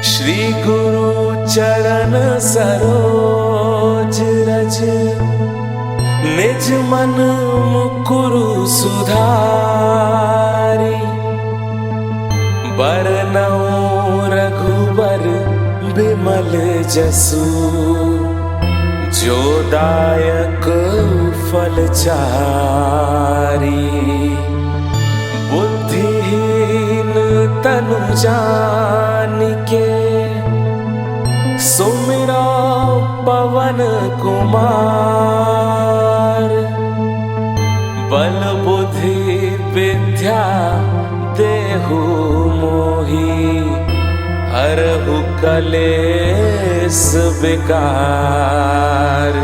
श्री गुरु चरण सरोज रज, निज मन मुकुरु सुधारी। बरनउँ रघुबर बिमल जसु, जो दायक फल चारि। बुद्धिहीन तनु जानिके, सुमिरा पवन कुमार। बल बुद्धि विद्या देहु मोहि, हरहु कलेस विकार।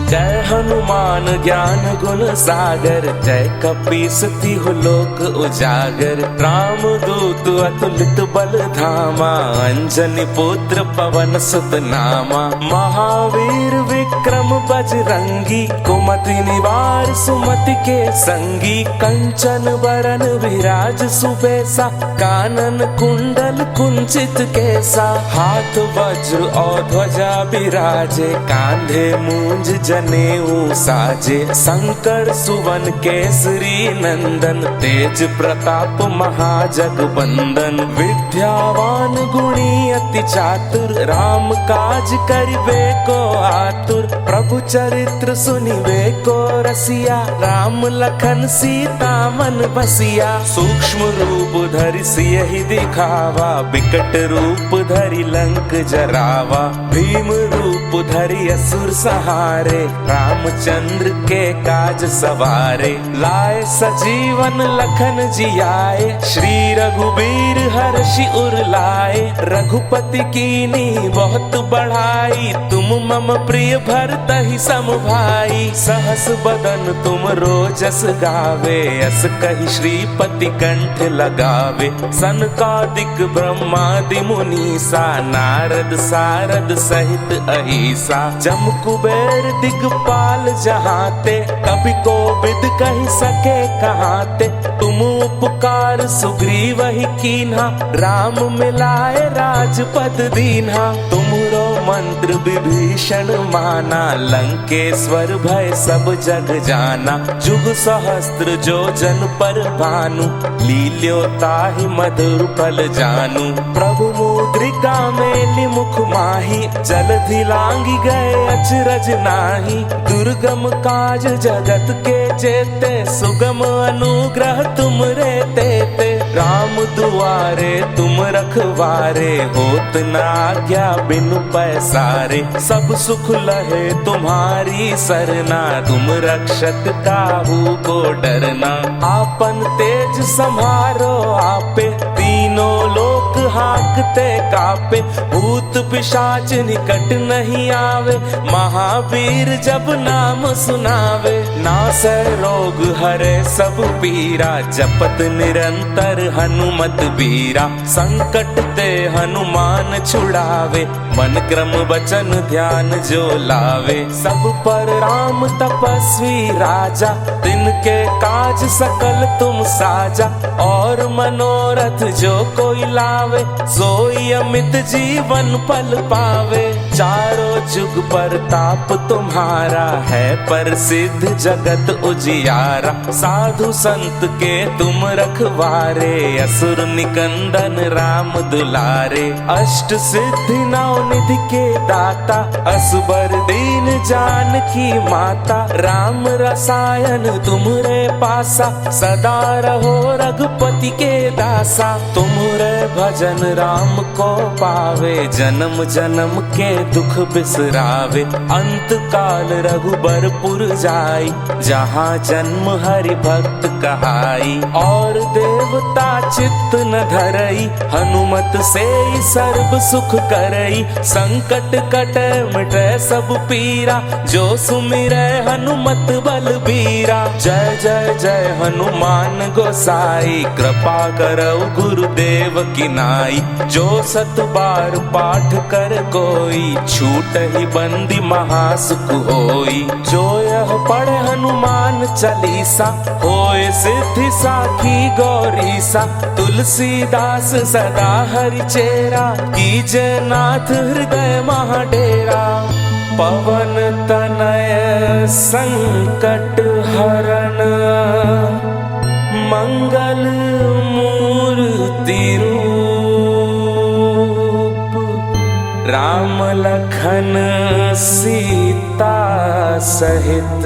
जय हनुमान ज्ञान गुण सागर, जय कपीस तिहु लोक उजागर। राम दूत अतुलित बल धामा, अंजनी पुत्र पवन सुत नामा। महावीर विक्रम बजरंगी, कुमति निवार सुमति के संगी। कंचन बरन विराज सुबेसा, कानन कुंडल कुंचित केसा। हाथ वज्र और ध्वजा बिराजे, कांधे मूंज जनेऊ साजे। शंकर सुवन केसरी नंदन, तेज प्रताप महाजगबंदन। विद्यावान गुणी अति चातुर, राम काज करिबे को आतुर। प्रभु चरित्र सुनिबे को रसिया, राम लखन सीता मन बसिया। सूक्ष्म रूप धरि सियहि दिखावा, बिकट रूप धरि लंक जरावा। भीम रूप धरि असुर सहारे, रामचंद्र के काज सवारे। लाए सजीवन लखन जियाए, श्री रघुबीर हर्षि उर लाए। रघुपति कीनी बहुत बढ़ाई, तुम मम प्रिय भरतहि सम भाई। सहस बदन तुम रोजस गावे, अस कहि श्रीपति कंठ लगावे। सनकादिक ब्रह्मादि मुनीसा, नारद सारद सहित अहिसा। जम कुबेर दिगपाल जहाते, कभी कोविद कहि सके कहाते। तुम उपकार सुग्रीवहि कीन्हा, राम मिलाए राजपद दीन्हा। तुमरो मंत्र विभीषण माना, लंकेश्वर भय सब जग जाना। जुग सहस्त्र जो जन पर भानु, लील्यो ताहि मधुर फल जानू। प्रभु मुद्रिका मेलि मुख माहि, जलधि लांघि गए अचरज नाही। दुर्गम काज जगत के जेते, सुगम अनुग्रह तुमरे तेते। राम दुआरे तुम रखवारे, होत न आज्ञा बिनु पैसारे। सब सुख लहे तुम्हारी सरना, तुम रक्षक काहू को डरना। आपन तेज सम्हारो आपे, तीनों लोक हाकते कापे। भूत पिशाच निकट नहीं आवे, महावीर जब नाम सुनावे। नासै रोग हरे सब पीरा, जपत निरंतर हनुमत बीरा। संकट ते हनुमान छुड़ावे, मन क्रम वचन ध्यान जो लावे। सब पर राम तपस्वी राजा, तिनके काज सकल तुम साजा। और मनोरथ जो कोई लावे, सोई अमित जीवन पल पावे। चारों जुग परताप तुम्हारा है, प्रसिद्ध जगत उजियारा। साधु संत के तुम रखवारे, असुर निकंदन राम दुलारे। अष्ट सिद्धि नौ निधि के दाता, असबर दीन जानकी माता। राम रसायन तुमरे पासा, सदा रहो रघुपति के दासा। तुमरे भजन राम को पावे, जन्म जन्म के दुख बिसरावे। अंत काल रघुबरपुर जाई, जहाँ जन्म हरि भक्त कहाई। और देवता चित्त न धरई, हनुमत से सर्व सुख करई। संकट कटे मिटे सब पीरा, जो सुमिरै हनुमत बलबीरा। जय जय जय हनुमान गोसाई, कृपा करौ गुरुदेव की नाई। जो सत बार पाठ कर कोई, छूट ही बंदी महासुख होई। जो यह पढ़े हनुमान चालीसा, होए सिद्धि साखी गौरीसा। तुलसीदास सदा हरि चेरा, कीजे नाथ हृदय महाडेरा। पवन तनय संकट हरण, मंगल मूर्ति रूप। राम लखन सीता सहित,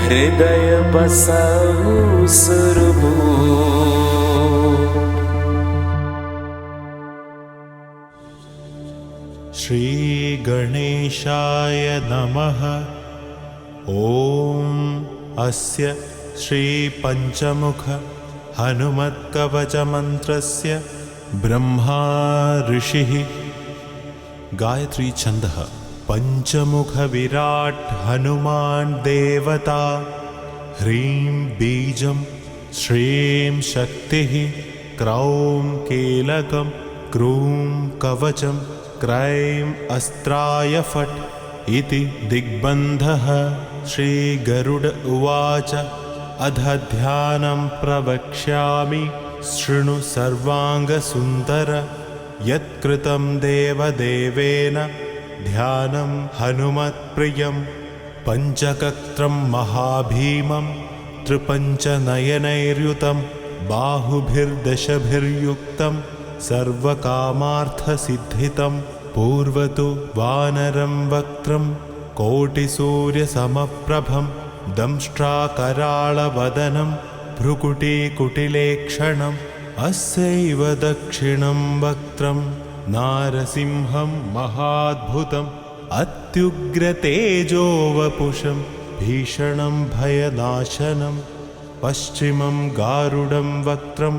हृदय बसहु सुरभूप। श्री गणेशाय नमः। ॐ अस्य श्री पंचमुख हनुमत्कवच मंत्रस्य ब्रह्मा ऋषिः। गायत्री छन्दः। पंचमुख विराट हनुमान् देवता। ह्रीं बीजं श्रीं शक्तिः। क्रौं कीलकं क्रूं कवचं क्रैं अस्त्राय फट् इति दिग्बन्धः। श्रीगरुड उवाच अध ध्यानं प्रवक्ष्यामि शृणु सर्वाङ्गसुन्दर। यत्कृतं देवदेवेन ध्यानं हनुमत्प्रियं। पञ्चकत्रं महाभीमं त्रिपञ्चनयनैर्युतं। बाहुभिर्दशभिर्युक्तं सर्वकामार्थसिद्धितं। पूर्वतु वानरं वक्त्रं कोटिसूर्यसमप्रभं। दंष्ट्राकराळवदनं भ्रुकुटीकुटिलेक्षणम्। अस्यैव दक्षिणं वक्त्रं नारसिंहं महाद्भुतम्। अत्युग्रतेजोवपुषं भीषणं भयनाशनं। पश्चिमं गारुडं वक्त्रं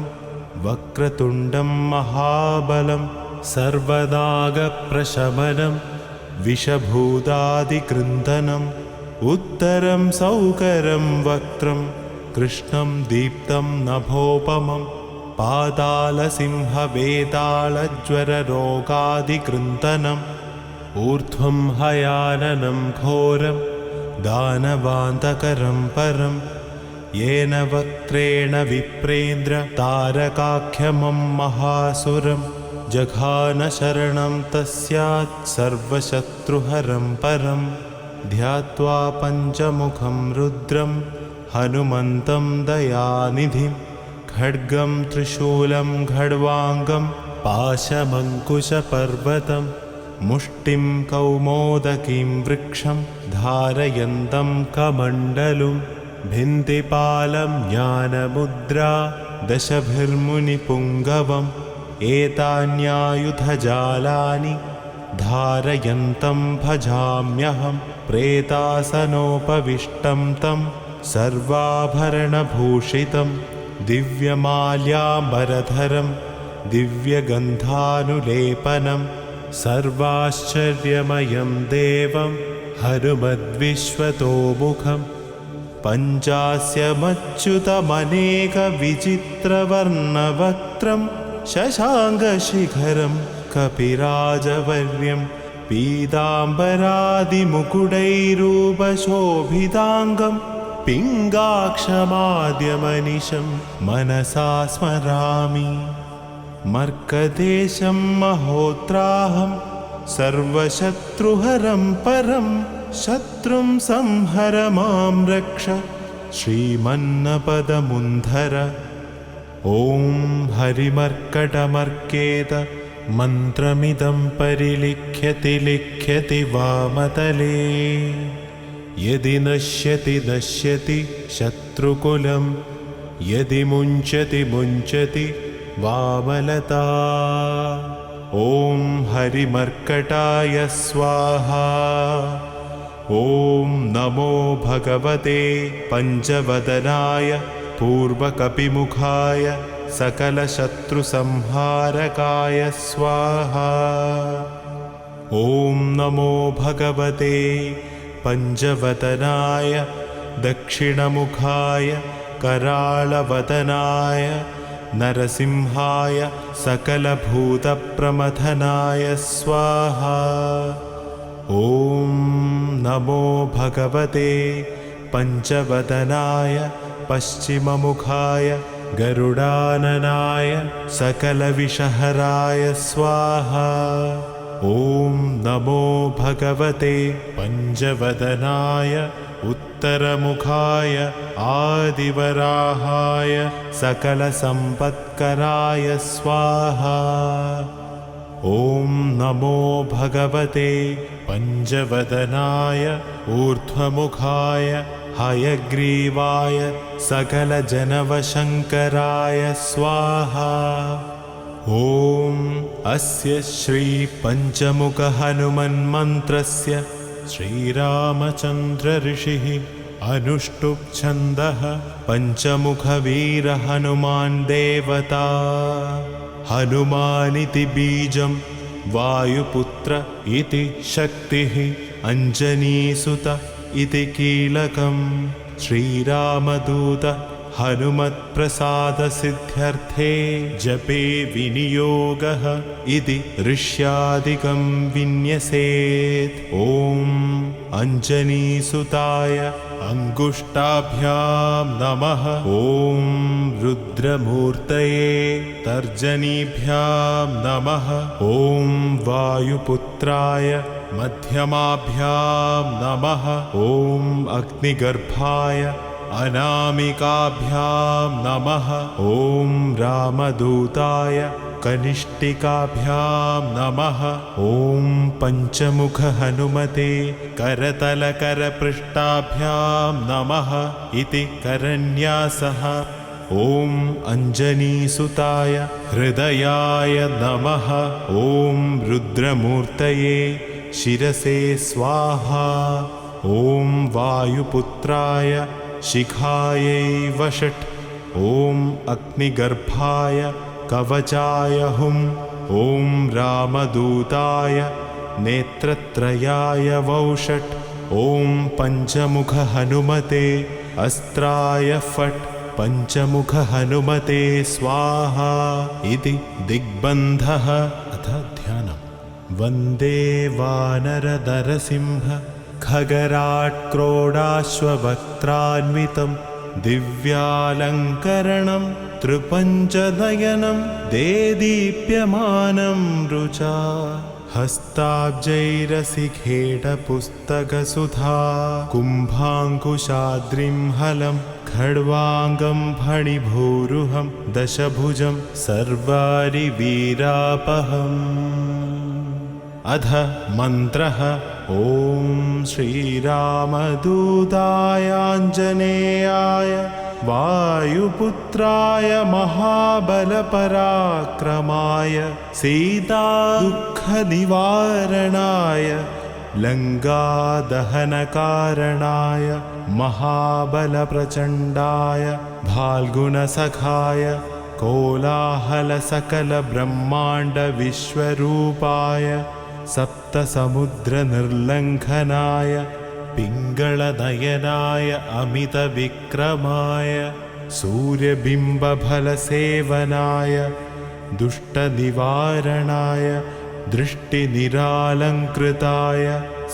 वक्रतुण्डं महाबलं। सर्वनागप्रशमनं विषभूतादिकृन्दनम्। उत्तरं सौकरं वक्त्रं कृष्णं दीप्तं नभोपमं। पातालसिंहवेतालज्वररोगादिकृन्दनम्। ऊर्ध्वं हयाननं घोरं दानवान्तकरं परं। येन वक्त्रेण विप्रेन्द्र तारकाख्यमं महासुरं। जघान शरणं तस्यात् सर्वशत्रुहरं परं। ध्यात्वा पञ्चमुखं रुद्रं हनुमन्तं दयानिधिं। खड्गं त्रिशूलं खड्वाङ्गं पाशमङ्कुशपर्वतं। मुष्टिं कौमोदकीं वृक्षं धारयन्तं कमण्डलुं। भिन्तिपालं ज्ञानमुद्रा दशभिर्मुनिपुङ्गवम्। एतान्यायुधजालानि धारयन्तं भजाम्यहं। प्रेतासनोपविष्टं तं सर्वाभरणभूषितं। दिव्यमाल्याम्बरधरं दिव्यगन्धानुलेपनं। सर्वाश्चर्यमयं देवं हनुमद्विश्वतोमुखं। पञ्चास्यमच्युतमनेकविचित्रवर्णवक्त्रं। शशाङ्कशिखरं कपिराजवर्यं। पीताम्बरादिमुकुटैरूपशोभिताङ्गं। पिङ्गाक्षमाद्यमनिशं मनसा स्मरामि। मर्कदेशं महोत्राहं सर्वशत्रुहरं परं। शत्रुं संहर मां रक्ष श्रीमन्नपदमुन्धर। ॐ हरिमर्कटमर्केत मन्त्रमिदं परिलिख्यति लिख्यति वामतले। यदि नश्यति नश्यति शत्रुकुलं। यदि मुञ्चति मुञ्चति वामलता। ॐ हरिमर्कटाय स्वाहा। ॐ नमो भगवते पञ्चवदनाय पूर्वकपिमुखाय सकलशत्रुसंहारकाय स्वाहा। ॐ नमो भगवते पञ्चवदनाय दक्षिणमुखाय कराळवदनाय नरसिंहाय सकलभूतप्रमथनाय स्वाहा। ॐ नमो भगवते पञ्चवदनाय पश्चिममुखाय गरुडाननाय सकलविषहराय स्वाहा। ॐ नमो भगवते पञ्चवदनाय उत्तरमुखाय आदिवराहाय सकलसम्पत्कराय स्वाहा। ॐ नमो भगवते पञ्चवदनाय ऊर्ध्वमुखाय हयग्रीवाय सकलजनवशङ्कराय स्वाहा। ॐ अस्य श्रीपञ्चमुखहनुमन्मन्त्रस्य श्रीरामचन्द्र ऋषिः अनुष्टुप् छन्दः पञ्चमुखवीरहनुमान् देवता। हनुमानिति बीजं वायुपुत्र इति शक्तिः अञ्जनीसुत इति कीलकं श्रीरामदूत हनुमत्प्रसादसिद्ध्यर्थे जपे विनियोगः इति ऋष्यादिकं विन्यसेत्। ॐ अञ्जनीसुताय अङ्गुष्ठाभ्यां नमः। ॐ रुद्रमूर्तये तर्जनीभ्यां नमः। ॐ वायुपुत्राय मध्यमाभ्यां नमः। ॐ अग्निगर्भाय अनामिकाभ्यां नमः। ॐ रामदूताय कनिष्ठिकाभ्यां नमः। ॐ पञ्चमुखहनुमते करतलकरपृष्ठाभ्यां नमः इति करन्यासः। ॐ अञ्जनीसुताय हृदयाय नमः। ॐ रुद्रमूर्तये शिरसे स्वाहा। ॐ वायुपुत्राय शिखायै वषट्। ॐ अग्निगर्भाय कवचाय हुम्। ॐ रामदूताय नेत्रत्रयाय वौषट्। ॐ पञ्चमुखहनुमते अस्त्राय फट्। पञ्चमुखहनुमते स्वाहा इति दिग्बन्धः। अथ ध्यानम्। वन्दे वानरनरसिंह खगराट्क्रोडाश्ववक्त्रान्वितं दिव्यालङ्करणं त्रिपञ्चनयनं देदीप्यमानं रुचा। हस्ताब्जैरसिखेटपुस्तकसुधा कुम्भाङ्कुशाद्रिं हलं खड्वाङ्गं फणिभूरुहं दशभुजं सर्वारिवीरापहम्। अध मन्त्रः। ॐ श्रीरामदूतायाञ्जनेयाय वायुपुत्राय महाबलपराक्रमाय सीतादुःखनिवारणाय लङ्कादहनकारणाय महाबलप्रचण्डाय फाल्गुनसखाय कोलाहलसकलब्रह्माण्डविश्वरूपाय सप्तसमुद्रनिर्लङ्घनाय पिङ्गळनयनाय अमितविक्रमाय सूर्यबिम्बफलसेवनाय दुष्टनिवारणाय दृष्टिनिरालङ्कृताय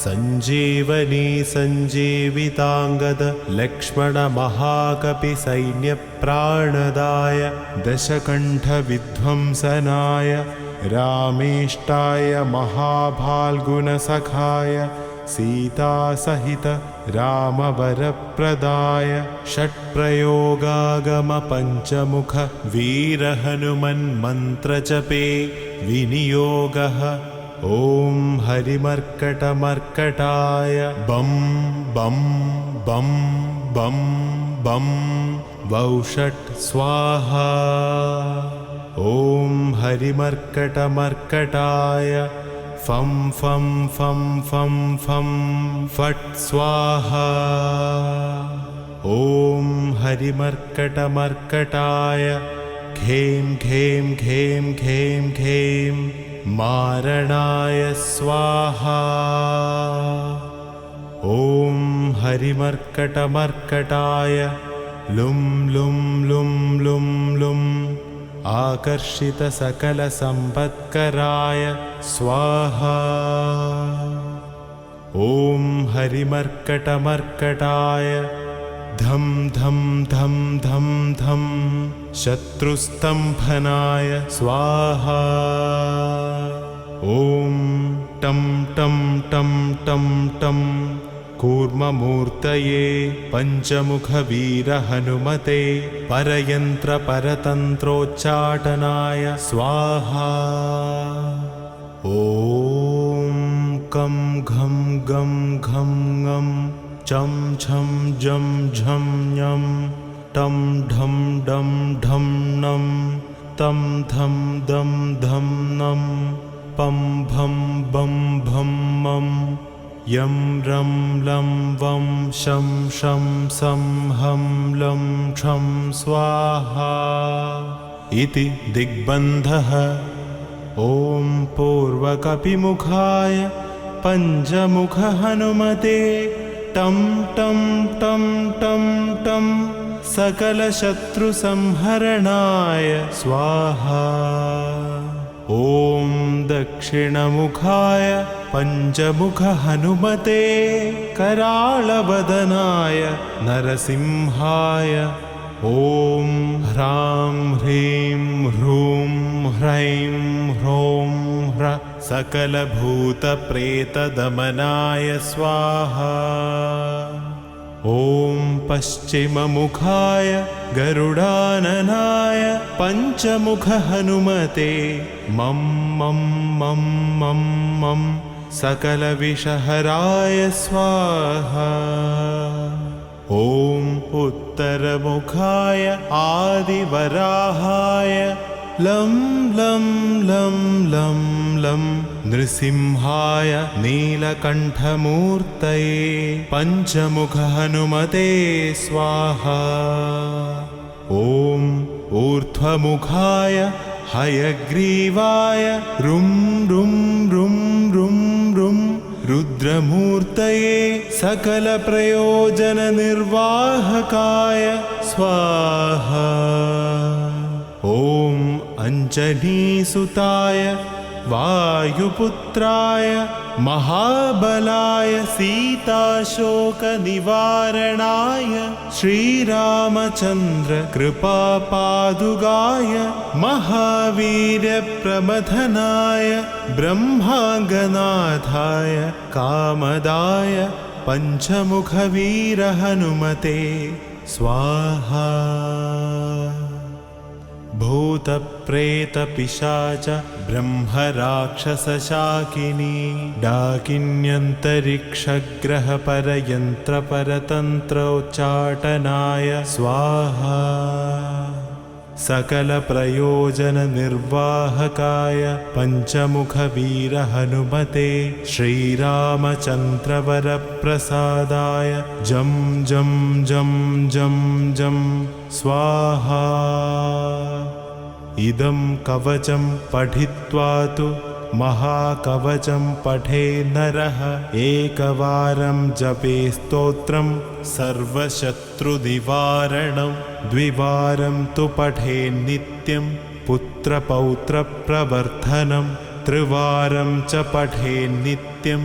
सञ्जीवनी सञ्जीविताङ्गद लक्ष्मणमहाकपिसैन्यप्राणदाय दशकण्ठविध्वंसनाय रामेष्टाय महाफाल्गुनसखाय सीतासहित रामवरप्रदाय षट्प्रयोगागमपञ्चमुख वीरहनुमन्मन्त्रजपे विनियोगः। ॐ हरिमर्कटमर्कटाय बं बं बं बं बं वौषट् स्वाहा। ॐ हरिमर्कटमर्कटाय फं फं फं फं फं फट् स्वाहा। ॐ हरिमर्कटमर्कटाय घें घें घें घें घें मारणाय स्वाहा। ॐ हरिमर्कटमर्कटाय लुं लुं लुं लुं लुं आकर्षितसकलसम्पत्कराय स्वाहा। ॐ हरिमर्कटमर्कटाय धं धं धं धं धं शत्रुस्तम्भनाय स्वाहा। ॐ टं टं टं टं टं कूर्ममूर्तये पञ्चमुखवीरहनुमते परयन्त्रपरतन्त्रोच्चाटनाय स्वाहा। ॐ कं घं गं घं ङं चं छं जं झं ञं टं ढं डं ढं नं तं धं दं धं नं पं भं बं भं मं यं रं लं वं शं शं सं हं लं क्षं स्वाहा इति दिग्बन्धः। ॐ पूर्वकपिमुखाय पञ्चमुखहनुमते टं टं टं टं टं सकलशत्रुसंहरणाय स्वाहा। ॐ दक्षिणमुखाय पञ्चमुखहनुमते कराळवदनाय नरसिंहाय ॐ ह्रां ह्रीं ह्रूं ह्रैं ह्रौं ह्र सकलभूतप्रेतदमनाय स्वाहा। ॐ पश्चिममुखाय गरुडाननाय पञ्चमुखहनुमते मं मं मं मं मं सकलविषहराय स्वाहा। ॐ उत्तरमुखाय आदिवराहाय लं लं लं लं लं नृसिंहाय नीलकण्ठमूर्तये पञ्चमुखहनुमते स्वाहा। ॐ ऊर्ध्वमुखाय हयग्रीवाय रुं रुं रुं रुं रुं रुद्रमूर्तये सकलप्रयोजननिर्वाहकाय स्वाहा। ॐ अञ्जनीसुताय वायुपुत्राय महाबलाय सीताशोकनिवारणाय श्रीरामचन्द्र कृपापादुकाय महावीर्यप्रमथनाय ब्रह्माङ्गनाथाय कामदाय पञ्चमुखवीरहनुमते स्वाहा। भूतप्रेतपिशाच ब्रह्मराक्षसशाकिनी डाकिन्यन्तरिक्षग्रहपरयन्त्रपरतन्त्रोच्चाटनाय स्वाहा। सकलप्रयोजननिर्वाहकाय पञ्चमुखवीरहनुमते श्रीरामचन्द्रवरप्रसादाय जं जं जं जं जं स्वाहा। इदं कवचं पठित्वा तु महाकवचं पठे नरः एकवारं जपे स्तोत्रं सर्वशत्रुनिवारणं द्विवारं तु पठे नित्यं पुत्रपौत्रप्रवर्धनं त्रिवारं च पठे नित्यं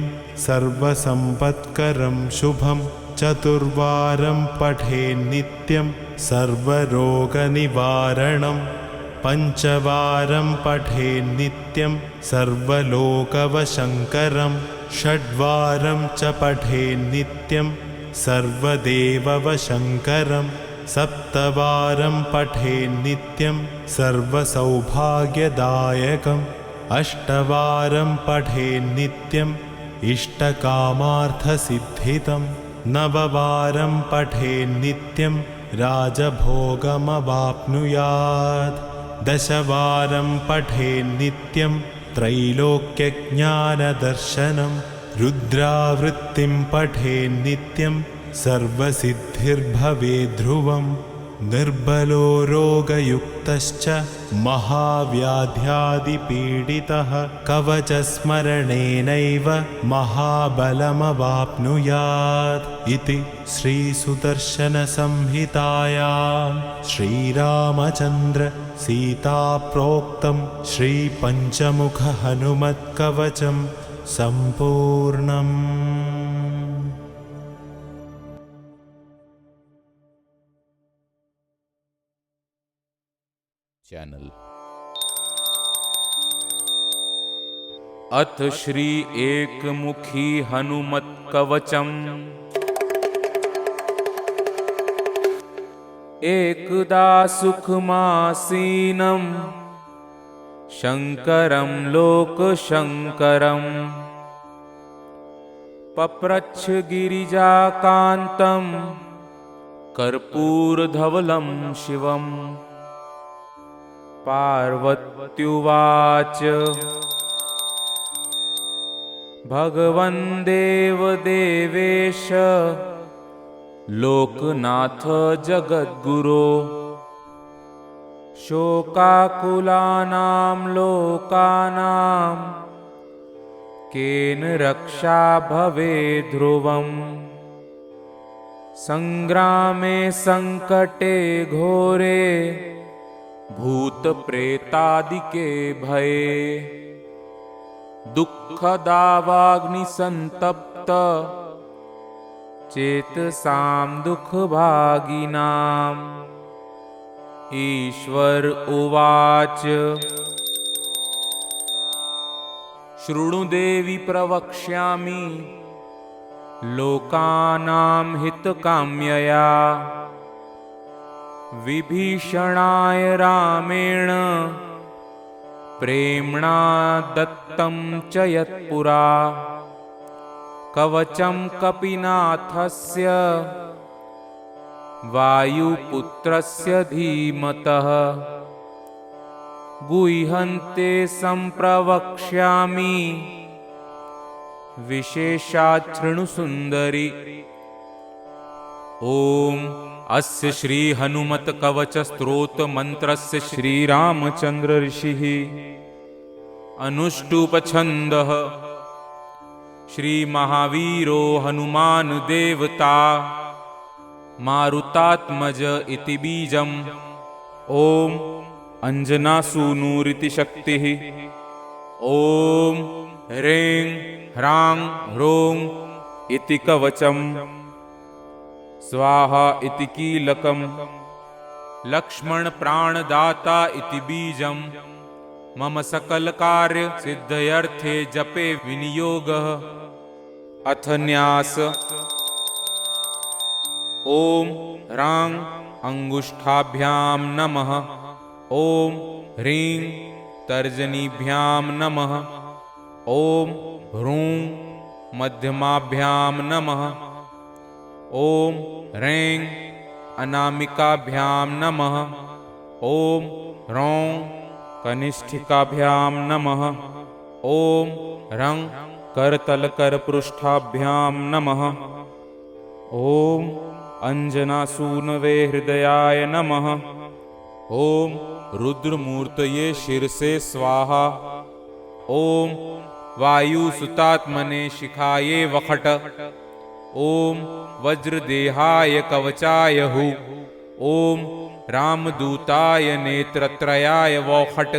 सर्वसम्पत्करं शुभं चतुर्वारं पठे नित्यं सर्वरोगनिवारणं पञ्चवारं पठे नित्यं सर्वलोकवशङ्करं षड्वारं च पठे नित्यं सर्वदेववशङ्करं सप्तवारं पठे नित्यं सर्वसौभाग्यदायकम् अष्टवारं पठे नित्यम् इष्टकामार्थसिद्धितं नववारं पठे नित्यं राजभोगमवाप्नुयात् दशवारं पठे नित्यं त्रैलोक्यज्ञानदर्शनं रुद्रावृत्तिं पठे नित्यं सर्वसिद्धिर्भवे ध्रुवं निर्बलो रोगयुक्तश्च महाव्याध्यादिपीडितः कवचस्मरणेनैव महाबलमवाप्नुयात् इति श्रीसुदर्शनसंहितायां श्रीरामचन्द्र सीताप्रोक्तं श्रीपञ्चमुखहनुमत्कवचं सम्पूर्णम्। चैनल अथ श्री एकमुखी हनुमत कवचम। एकदा सुखमासीनं शंकरं लोकशंकरं पप्रच्छ गिरिजाकान्तं कर्पूरधवलं शिवम्। पार्वत्युवाच भगवन् देवदेवेश लोकनाथ जगद्गुरो शोकाकुलानां लोकानां केन रक्षा भवेत् ध्रुवम्। संग्रामे संकटे घोरे भूतप्रेतादिके भये दुःखदावाग्निसन्तप्त चेतसां दुःखभागिनाम्। ईश्वर उवाच शृणु देवी प्रवक्ष्यामि लोकानां हितकाम्यया। विभीषणाय रामेण प्रेम्णा दत्तं च यत्पुरा कवचं कपिनाथस्य वायुपुत्रस्य धीमतः। गुह्यन्ते सम्प्रवक्ष्यामि विशेषात् शृणु सुन्दरि। ओम अस्य श्री हनुमत कवच स्तोत्र मंत्रस्य श्रीरामचंद्र ऋषिः अनुष्टुप छन्दः। श्री महावीरो हनुमान देवता मारुतात्मज इति बीजम्। ओम अंजनासूनुरिति शक्तिः। ओम ह्रीं ह्रां ह्रूं इति कवचम्। स्वाहा इति कीलकम्। लक्ष्मण प्राणदाता इति बीजम्। मम सकल कार्य सिद्धयर्थे जपे विनियोगः। अथ न्यास। ओम ह्रां अंगुष्ठाभ्यां नमः। ओम ह्रीं तर्जनीभ्यां नमः। ओम ह्रूं मध्यमाभ्यां नमः। ओम ह्रीं अनामिकाभ्यां नमः। ओम ह्रौं कनिष्ठिकाभ्यां नमः। ओम ह्रं करतलकरपृष्ठाभ्यां नमः। ओम अंजनासूनवे हृदयाय नमः। ओम रुद्रमूर्तये शिरसे स्वाहा। ओम वायुसुतात्मने शिखाये वखट। ओम वज्रदेहाय कवचाय हु। ओम रामदूताय नेत्रत्रयाय वौखट।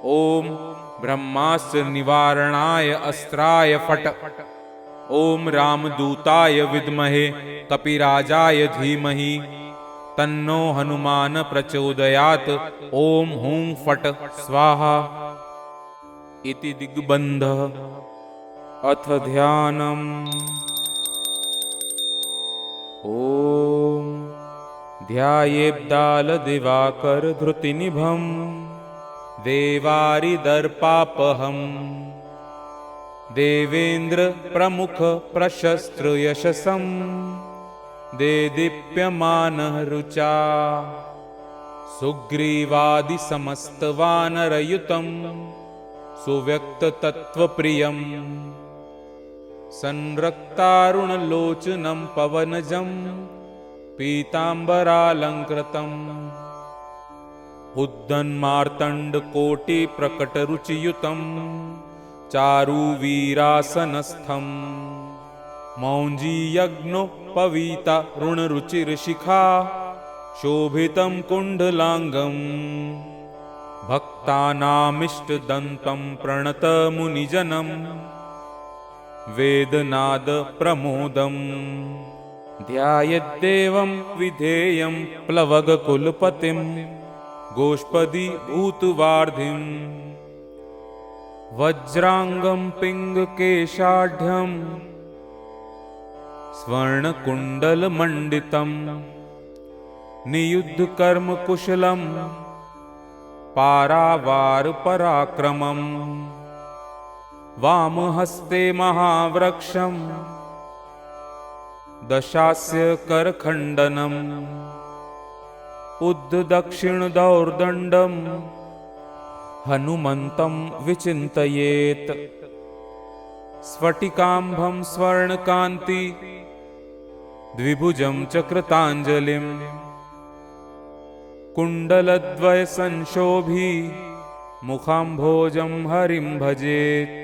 ओम ब्रह्मास्त्र निवारणाय अस्त्राय फट। ओम रामदूताय विद्महे कपिराजाय धीमहि तन्नो हनुमान प्रचोदयात्। ओम हूं फट स्वाहा इति दिग्बन्धः। अथ ध्यानम्। ओम ध्यायेब्दालदिवाकर धृतिनिभं देवारिदर्पापहम्। देवेन्द्र प्रमुख प्रशस्त्र यशसं देदीप्यमानः रुचा। सुग्रीवादि समस्त वानरयुतं सुव्यक्त तत्वप्रियम्। संरक्तारुणलोचनं पवनजं पीताम्बरालङ्कृतम् उद्दन्मार्तण्डकोटिप्रकटरुचियुतं चारुवीरासनस्थम् मौञ्जीयज्ञोपवीता ऋणरुचिरशिखा शोभितं कुण्डलाङ्गम् भक्तानामिष्टदन्तं प्रणतमुनिजनं वेदनादप्रमोदम् ध्यायेद्देवं विधेयं प्लवगकुलपतिं गोष्पदीभूतवार्धिम् वज्राङ्गं पिङ्गकेशाढ्यं स्वर्णकुण्डलमण्डितं नियुद्धकर्मकुशलं पारावारपराक्रमम् वामहस्ते महावृक्षं दशास्य करखण्डनम् उद्धदक्षिणदौर्दण्डं हनुमन्तं विचिन्तयेत् स्फटिकाम्भं स्वर्णकान्ति द्विभुजं च कृताञ्जलिम् कुण्डलद्वयसंशोभी मुखाम्भोजं हरिं भजेत्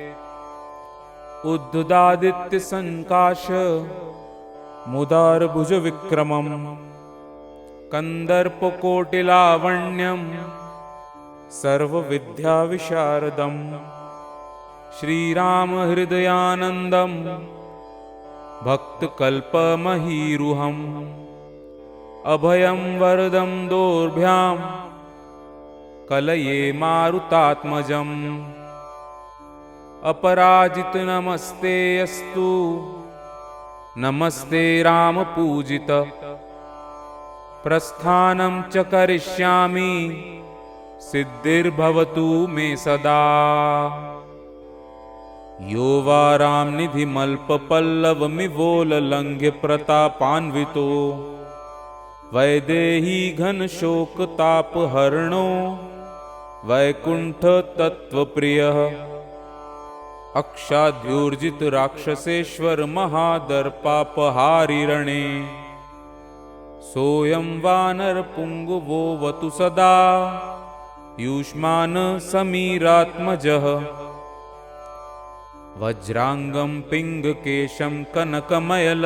उद्धदादित्यसङ्काश मुदारभुजविक्रमम् कन्दर्पकोटिलावण्यं सर्वविद्याविशारदम् श्रीरामहृदयानन्दं भक्तकल्पमहीरुहम् अभयं वरदं दोर्भ्यां कलये मारुतात्मजम् अपराजितनमस्ते अस्तु नमस्ते रामपूजित प्रस्थानं च करिष्यामि सिद्धिर्भवतु मे सदा यो वा रामनिधिमल्पपल्लवमिवोल्लङ्घ्य प्रतापान्वितो वैदेही घनशोकतापहरणो वैकुण्ठतत्त्वप्रियः अक्षाद्योर्जितराक्षसेश्वर महादर्पापहारिरणे सोऽयं वानरपुङ्गवोऽवतु सदा युष्मान् समीरात्मजः वज्राङ्गं पिङ्गकेशं कनकमयल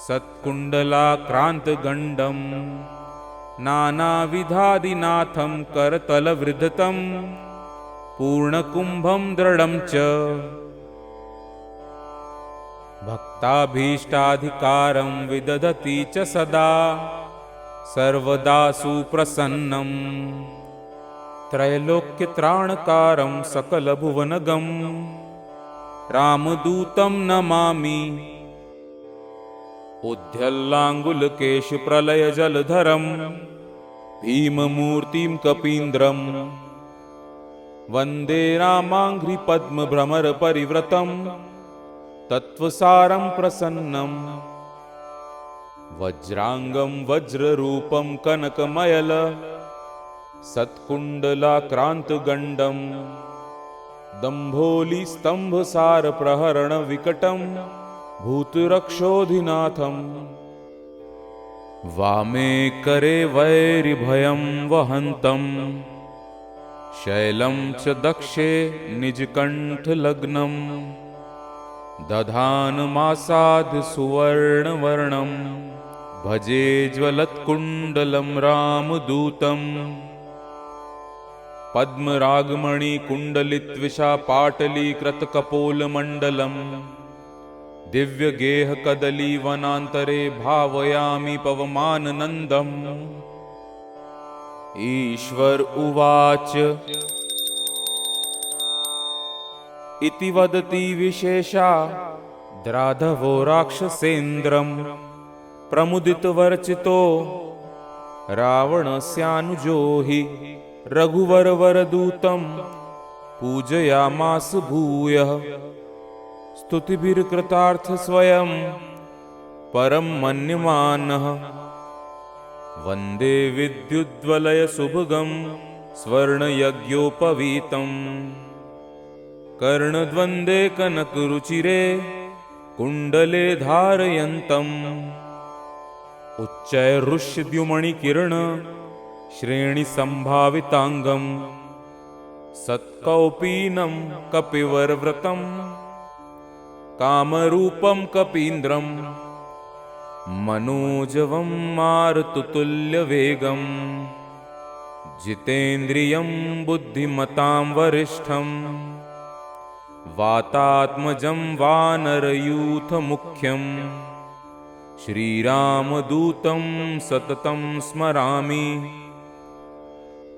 सत्कुण्डलाक्रान्तगण्डं नानाविधादिनाथं करतलवृधतं पूर्णकुम्भं दृढं च भक्ताभीष्टाधिकारं विदधति च सदा सर्वदा सुप्रसन्नं त्रैलोक्यत्राणकारं सकलभुवनगं रामदूतं नमामि उद्यल्लाङ्गुलकेशप्रलयजलधरं भीममूर्तिं कपीन्द्रं वन्दे रामाङ्घ्रिपद्मभ्रमरपरिव्रतं तत्त्वसारं प्रसन्नं वज्राङ्गं वज्ररूपं कनकमयल सत्कुण्डलाक्रान्तगण्डं दम्भोलिस्तम्भसारप्रहरणविकटं भूतरक्षोधिनाथम् वामे करे वैरिभयं वहन्तं शैलं च दक्षे निजकण्ठलग्नं दधानमासाद् सुवर्णवर्णं भजे ज्वलत्कुण्डलं रामदूतम् पद्मरागमणिकुण्डलित्विषा पाटलीकृतकपोलमण्डलम् दिव्यगेहकदलीवनान्तरे भावयामि पवमाननन्दम् ईश्वर उवाच इति वदति विशेषा द्राधवो राक्षसेन्द्रं प्रमुदितवर्चितो रावणस्यानुजो हि रघुवरवरदूतं पूजयामास भूयः स्तुतिभिर्कृतार्थ स्वयं परं मन्यमानः वन्दे विद्युद्वलयसुभगं स्वर्णयज्ञोपवीतं कर्णद्वन्द्वे कनकरुचिरे कुण्डले धारयन्तम् उच्चैरुष्यद्युमणिकिरण श्रेणिसम्भाविताङ्गं सत्कौपीनं कपिवरव्रतं कामरूपं कपीन्द्रं मनोजवं मारुततुल्यवेगं जितेन्द्रियं बुद्धिमतां वरिष्ठं वातात्मजं वानरयूथमुख्यं श्रीरामदूतं सततं स्मरामि।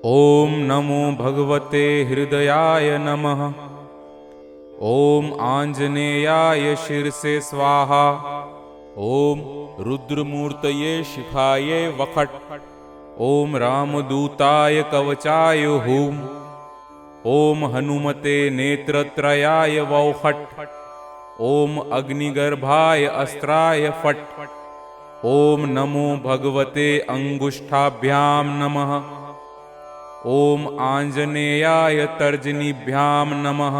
ॐ नमो भगवते हृदयाय नमः। ॐ आञ्जनेयाय शिरसे स्वाहा। ॐ रुद्रमूर्तये शिखाये वखट्। ॐ रामदूताय कवचाय हुम्। ॐ हनुमते नेत्रत्रयाय वौखट्। ॐ अग्निगर्भाय अस्त्राय फट्। ॐ नमो भगवते अंगुष्ठाभ्यां नमः। ॐ आञ्जनेयाय तर्जनीभ्यां नमः।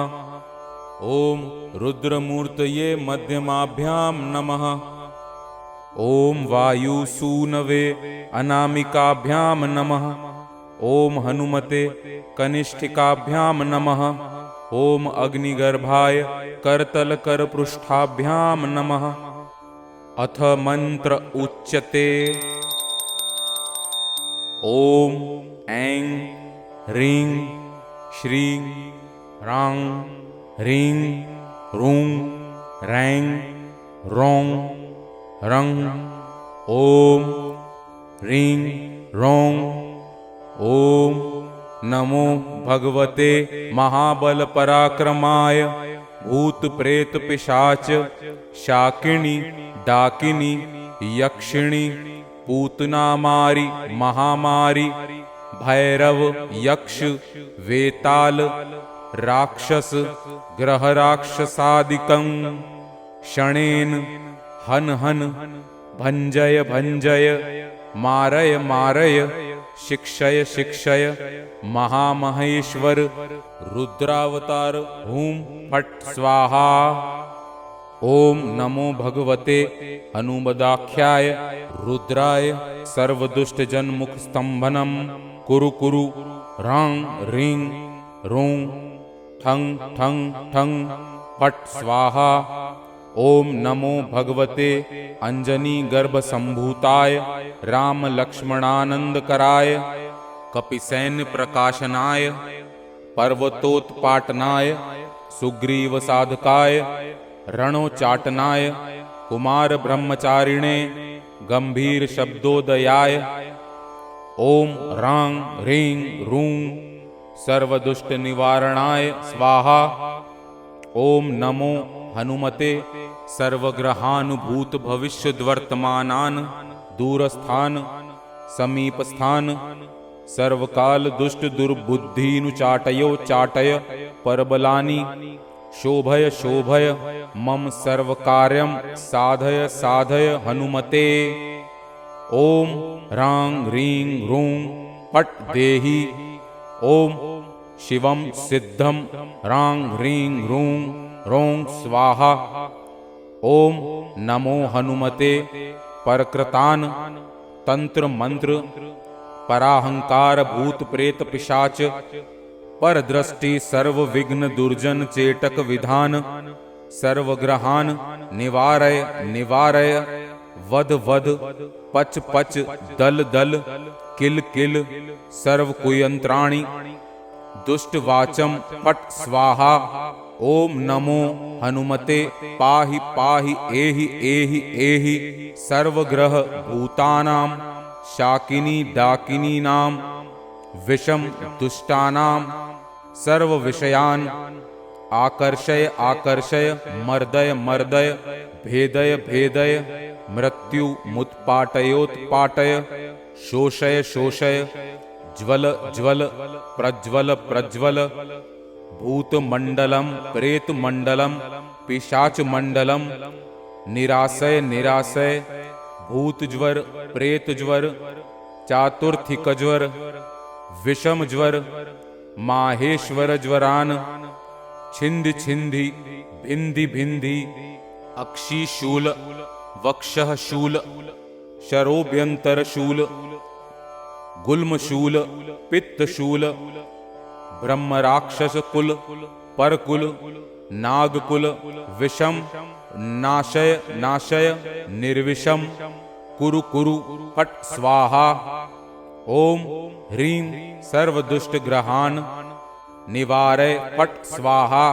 ॐ रुद्रमूर्तये मध्यमाभ्यां नमः। ॐ वायुसूनवे अनामिकाभ्यां नमः। ॐ हनुमते कनिष्ठिकाभ्यां नमः। ॐ अग्निगर्भाय करतलकरपृष्ठाभ्यां नमः। अथ मंत्र उच्यते। ॐ ऐं ह्रीं श्रीं ह्रां ह्रीं ह्रूं ह्रैं ह्रौं ह्रं। ॐ ह्रीं ह्रौं। ॐ नमो भगवते महाबल पराक्रमाय भूत प्रेत पिशाच शाकिनी डाकिनी यक्षिणी पूतनामारी महामारी भैरव यक्ष वेताल राक्षस ग्रह राक्षसादिकं शणेन हन हन भंजय भंजय मारय मारय शिक्षय शिक्षय महामहेश्वर रुद्रावतार हुं फट् स्वाहा। ओम नमो भगवते अनुमदाख्याय रुद्राय सर्वदुष्टजनमुख स्तंभनम कुरु कुरु ह्रां ह्रीं ह्रूं ठं ठं ठं फट् स्वाहा। ओम नमो भगवते अंजनी गर्भ संभूताय राम लक्ष्मणानंदकराय कपिसैन्य प्रकाशनाय पर्वतोत्पाटनाय सुग्रीव साधकाय रणोचाटनाय कुमार ब्रह्मचारिणे गंभीर शब्दोदयाय ओम ह्रां ह्रीं ह्रूं सर्वदुष्ट निवारणाय स्वाहा। ओम नमो हनुमते सर्वग्रहानुभूत भविष्यद्वर्तमानान् दूरस्थान समीपस्थान सर्वकाल दुष्ट दुर्बुद्धीनुचाटयो चाटय परबलानि शोभय शोभय मम सर्वकार्यं साधय साधय हनुमते। ओम ह्रां ह्रीं ह्रूं फट् देहि। ओम शिवं सिद्धं ह्रां ह्रीं ह्रूं ह्रौं स्वाहा। ओम नमो हनुमते परकृतान् तंत्र मंत्र पराहंकार भूत प्रेत पिशाच परदृष्टि सर्व विघ्न दुर्जन चेटक विधान सर्वग्रहान् निवारय निवारय वध वध पच पच दल दल किल किल सर्व कुयंत्राणि दुष्ट वाचम फट् स्वाहा। ओम नमो हनुमते पाहि पाहि एहि एहि एहि सर्वग्रह भूतानां शाकिनी डाकिनीनां विषम दुष्टानां सर्व विषयान् आकर्षय आकर्षय मर्दय मर्दय भेदय भेदय मृत्यु मुत्पाटयोत्पाटय शोषय शोषय ज्वल ज्वल प्रज्वल प्रज्वल भूतमंडलम प्रेतमंडलम पिशाचमंडलम निराशय निराशय भूतज्वर प्रेतज्वर चातुर्थिकज्वर विषमज्वर माहेश्वर ज्वरान छिंदि छिंदि भिंदि भिंदि अक्षिशूल वक्षः शूल शरोभ्यंतरशूल, गुल्मशूल, पित्तशूल, ब्रह्मराक्षसकुल, परकुल, नागकुल, विषम, नाशय नाशय, निर्विषम, कुरु कुरु फट स्वाहा। ओम ह्रीं सर्वदुष्टग्रहान् निवारय फट स्वाहा।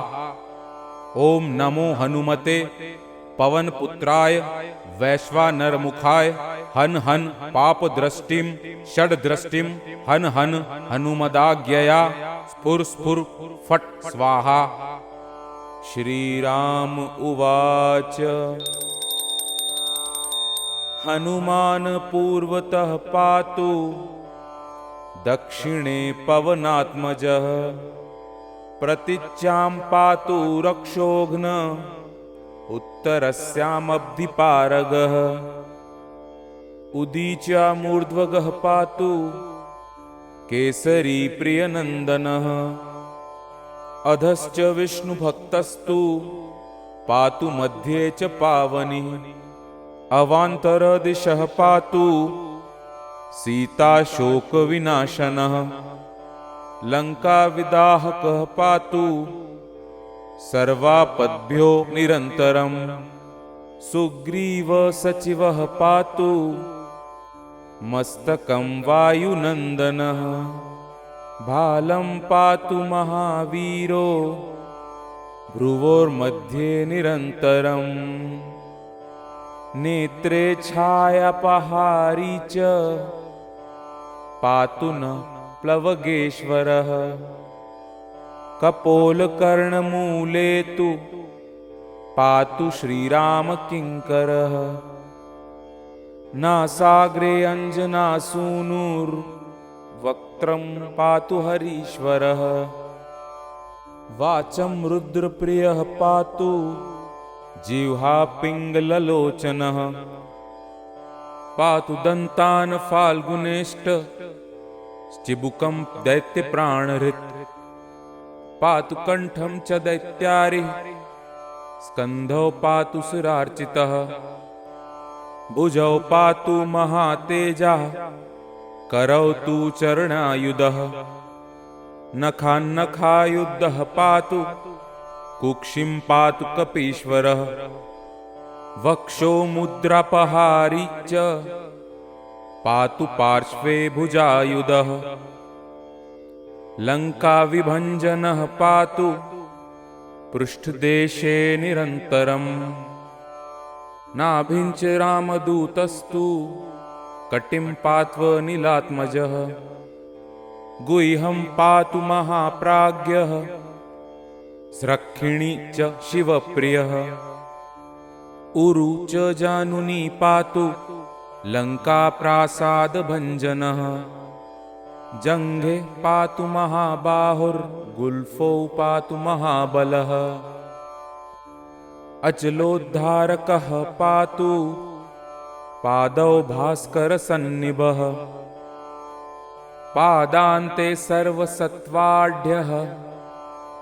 ओम नमो हनुमते पवनपुत्राय वैश्वानरमुखाय हन हन पापदृष्टिं षड्दृष्टिं हन हन हनुमदाज्ञया स्फुर स्फुर फट स्वाहा। श्रीराम उवाच हनुमान पूर्वतः पातु दक्षिणे पवनात्मजः प्रतीच्यां पातु रक्षोघ्न उत्तरस्यामब्धिपारगः उदीच्यामूर्ध्वगः पातु केसरी प्रियनन्दनः अधश्च विष्णुभक्तस्तु पातु मध्ये च पावनी अवान्तरदिशः पातु सीताशोकविनाशनः लङ्काविदाहकः पातु सर्वापद्भ्यो निरन्तरम् सुग्रीवसचिवः पातु मस्तकं वायुनन्दनः भालं पातु महावीरो भ्रुवोर्मध्ये निरन्तरम् नेत्रे छायापहारी च पातु न प्लवगेश्वरः कपोलकर्णमूले तु पातु श्रीरामकिङ्करः नासाग्रे अञ्जनासूनुर्वक्त्रं पातु हरीश्वरः वाचं रुद्रप्रियः पातु जिह्वा पिङ्गललोचनः पातु दन्तान् फाल्गुनेष्ट चिबुकं दैत्यप्राणहृत् पातु कण्ठं च दैत्यारिः स्कन्धौ पातु सुरार्चितः भुजौ पातु महातेजः करौ तु चरणायुधः नखान्नखायुधः पातु कुक्षिं पातु कपीश्वरः वक्षो मुद्रापहारी च पातु पार्श्वे भुजायुधः लङ्काविभञ्जनः पातु पृष्ठदेशे निरन्तरम् नाभिं च रामदूतस्तु कटिं पात्वनिलात्मजः गुह्यं पातु महाप्राज्ञः स्रक्षिणी च शिवप्रियः उरु च जानुनी पातु लङ्काप्रासादभञ्जनः जङ्घे पातु महाबाहुर्गुल्फौ पातु महाबलः अचलोद्धारकः पातु पादौ भास्करसन्निभः पादान्ते सर्वसत्त्वाढ्यः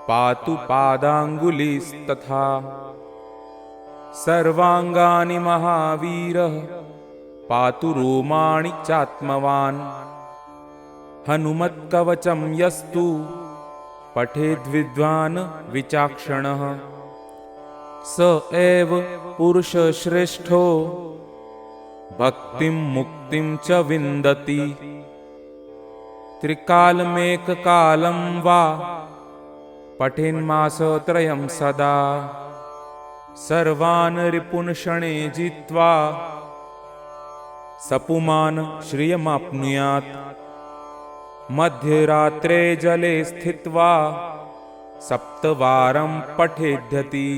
पातु पादाङ्गुलीस्तथा सर्वाङ्गानि महावीरः पातु रोमाणि चात्मवान् हनुमत्कवचं यस्तु पठेद्विद्वान् विचाक्षणः स एव पुरुषश्रेष्ठो भक्तिं मुक्तिं च विन्दति त्रिकालमेककालं वा पठेन्मासत्रयं सदा सर्वान् रिपून् शणे जित्वा सपुमान् श्रियमाप्नुयात् मध्यरात्रे जले स्थित्वा सप्तवारं पठेद्यति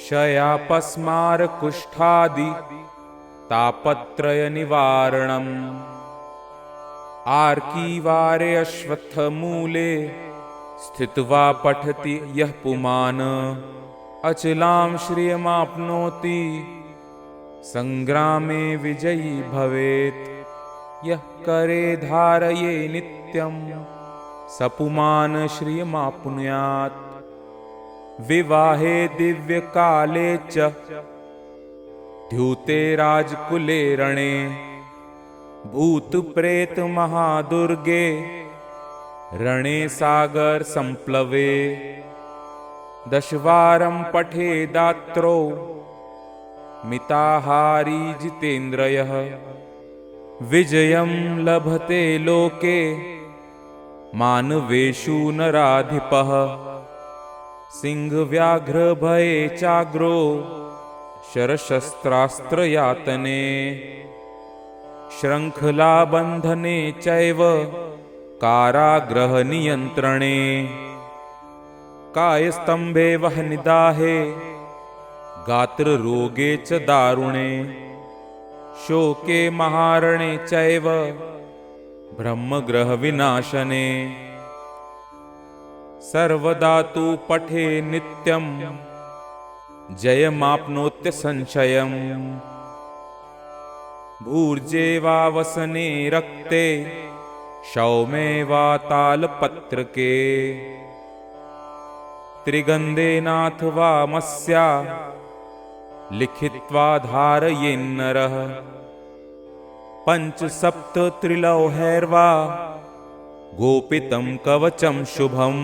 शयापस्मारकुष्ठादि तापत्रयनिवारणम् आर्कीवारे अश्वत्थमूले स्थित्वा पठति यः पुमान् अचलां श्रियमाप्नोति संग्रामे विजयी भवेत् यः करे धारये नित्यं सपुमान् श्रियमाप्नुयात् विवाहे दिव्यकाले च द्यूते राजकुले रणे भूतप्रेत महादुर्गे रणे सागर संप्लवे दशवारं पठेदात्रो मिताहारी जितेन्द्रियः विजयं लभते लोके मानवेषु नराधिपः सिंहव्याघ्रभये चाग्रो शरशस्त्रास्त्रयातने श्रृङ्खलाबन्धने चैव कारागृहनियन्त्रणे कायस्तम्भे वह्निदाहे गात्ररोगे च दारुणे शोके महारणे चैव ब्रह्मग्रहविनाशने सर्वदा तु पठे नित्यं जयमाप्नोत्य संशयम् भूर्जे वा वसने रक्ते शौमे वा तालपत्रके त्रिगन्धेनाथवा मस्या लिखित्वा धारयेन्नरः पञ्चसप्त त्रिलौहैर्वा गोपितं कवचं शुभम्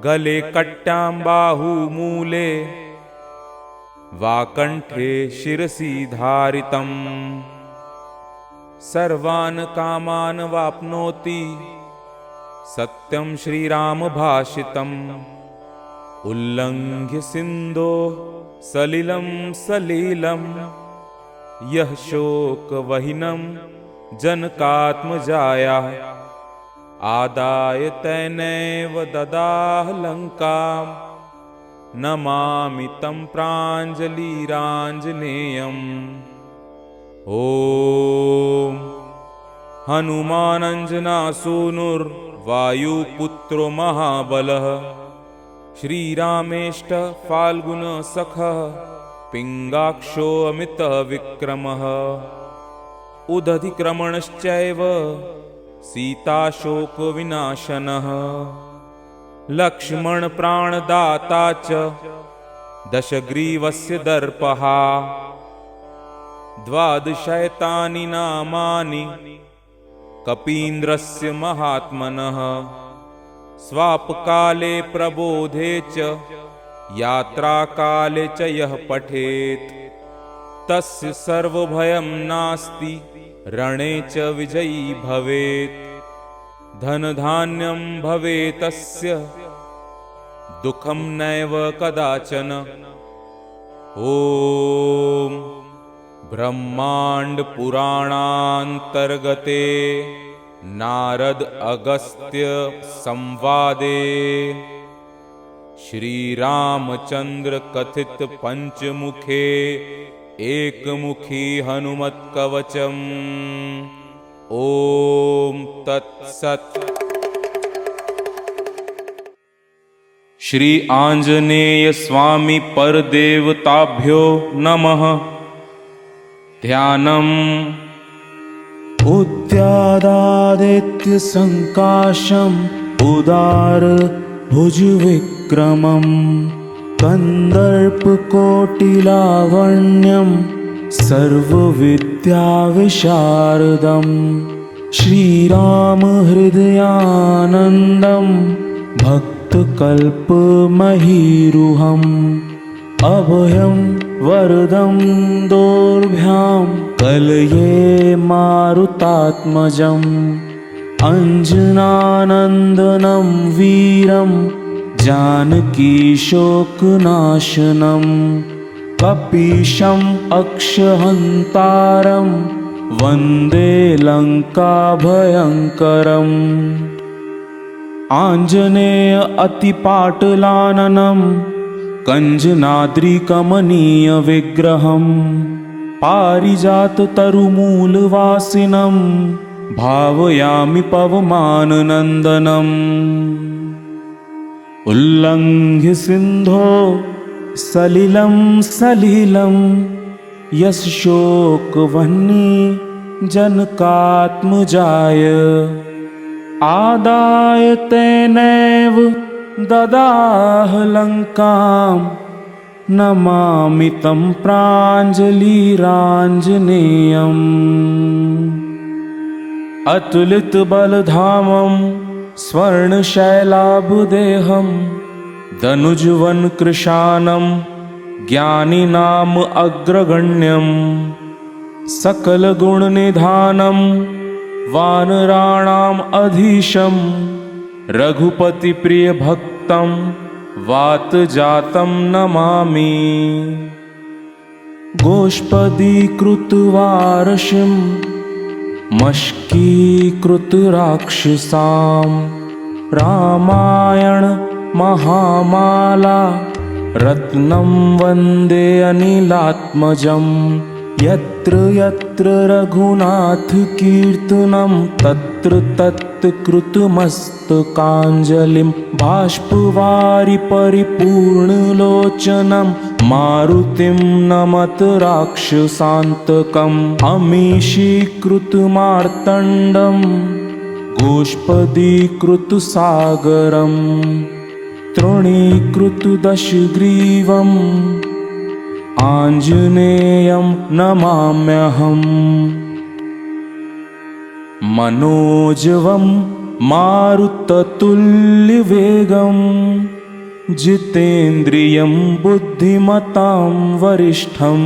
गले कट्यां बाहुमूले वा कण्ठे शिरसि धारितम् सर्वान् कामान् वाप्नोति सत्यं श्रीराम भाषितम् उल्लङ्घ्य सिन्धो सलिलं सलीलं यः शोकवहिनं जनकात्मजायाः आदाय तैनैव ददाह लङ्कां नमामि तं प्राञ्जलिराञ्जनेयम् ॐ हनुमानञ्जनासूनुर्वायुपुत्रो महाबलः श्रीरामेष्ट फाल्गुनसखः पिङ्गाक्षो अमितविक्रमः उदधिक्रमणश्चैव सीताशोकविनाशनः लक्ष्मणप्राणदाता च दशग्रीवस्य दर्पः 12 नामानि कपीन्द्रस्य महात्मनः स्वापकाले प्रबोधे च यात्राकाले च यः पठेत् तस्य सर्वभयं नास्ति रणे च विजयी भवेत् धनधान्यं भवेतस्य दुःखं नैव कदाचन ॐ ब्रह्माण्ड पुराणान्तर्गते नारद अगस्त्य संवादे श्रीरामचन्द्र कथित पंचमुखे एकमुखी हनुमत्कवचम् ॐ तत्सत्। श्री आंजनेय स्वामी परदेवताभ्यो नमः। ध्यानम् उद्यादादित्य संकाशम् उदार भुजविक्रमम् कन्दर्पकोटिलावण्यम् सर्वविद्याविशारदम् श्रीरामहृदयानन्दम् भक्तकल्पमहीरुहम् अभयं वरदं दोर्भ्यां कलये मारुतात्मजम् अंजनानन्दनं वीरं जानकीशोकनाशनम् कपीशम् अक्षहन्तारं वन्दे लङ्काभयङ्करम् आञ्जनेय अतिपाटलाननं कञ्जनाद्रिकमनीयविग्रहम् पारिजाततरुमूलवासिनं भावयामि पवमाननन्दनम् उल्लङ्घ्य सिन्धो सलिलं सलिलं यस्य शोकवह्नि जनकात्मजाय आदाय तेनैव ददाह लङ्कां नमामि तं प्राञ्जलिराञ्जनेयम् अतुलितबलधामं स्वर्णशैलाभदेहं दनुजवनकृशानं ज्ञानिनाम अग्रगण्यं सकलगुणनिधानं वानराणाम् अधीशं रघुपतिप्रियभक्तं वातजातं नमामि गोष्पदीकृतवारशिं मष्कीकृतराक्षसां रामायण महामाला रत्नं वन्दे अनिलात्मजं यत्र यत्र रघुनाथकीर्तनं तत्र तत्र कृतमस्तकाञ्जलिं बाष्पवारि परिपूर्णलोचनं मारुतिं नमत राक्षसान्तकम् अमीशीकृतमार्तण्डं गोष्पदीकृतसागरम् तृणीकृतदशग्रीवम् आञ्जनेयं नमाम्यहम् मनोजवं मारुततुल्यवेगं जितेन्द्रियं बुद्धिमतां वरिष्ठं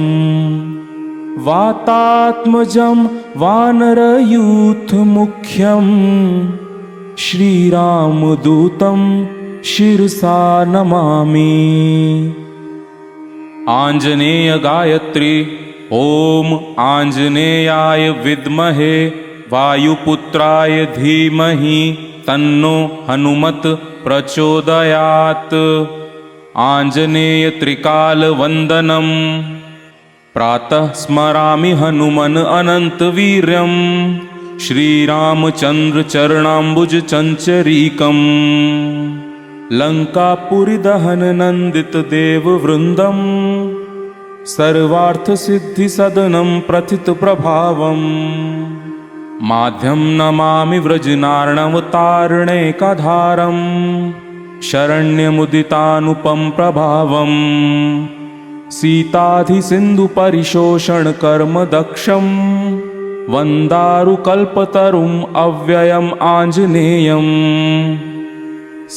वातात्मजं वानरयूथमुख्यं श्रीरामदूतं शिरसा नमामि आञ्जनेय गायत्री ॐ आञ्जनेयाय विद्महे वायुपुत्राय धीमहि तन्नो हनुमत् प्रचोदयात् आञ्जनेय त्रिकालवन्दनं प्रातः स्मरामि हनुमन् अनन्तवीर्यं श्रीरामचन्द्र चरणाम्बुज चञ्चरीकम् लङ्कापुरीदहन नन्दित देववृन्दं सर्वार्थसिद्धिसदनं प्रथितप्रभावम् माध्यं नमामि व्रजनार्णवतारणैकाधारं शरण्यमुदितानुपं प्रभावम् सीताधिसिन्धुपरिशोषणकर्मदक्षं वन्दारुकल्पतरुम् अव्ययम् आञ्जनेयम्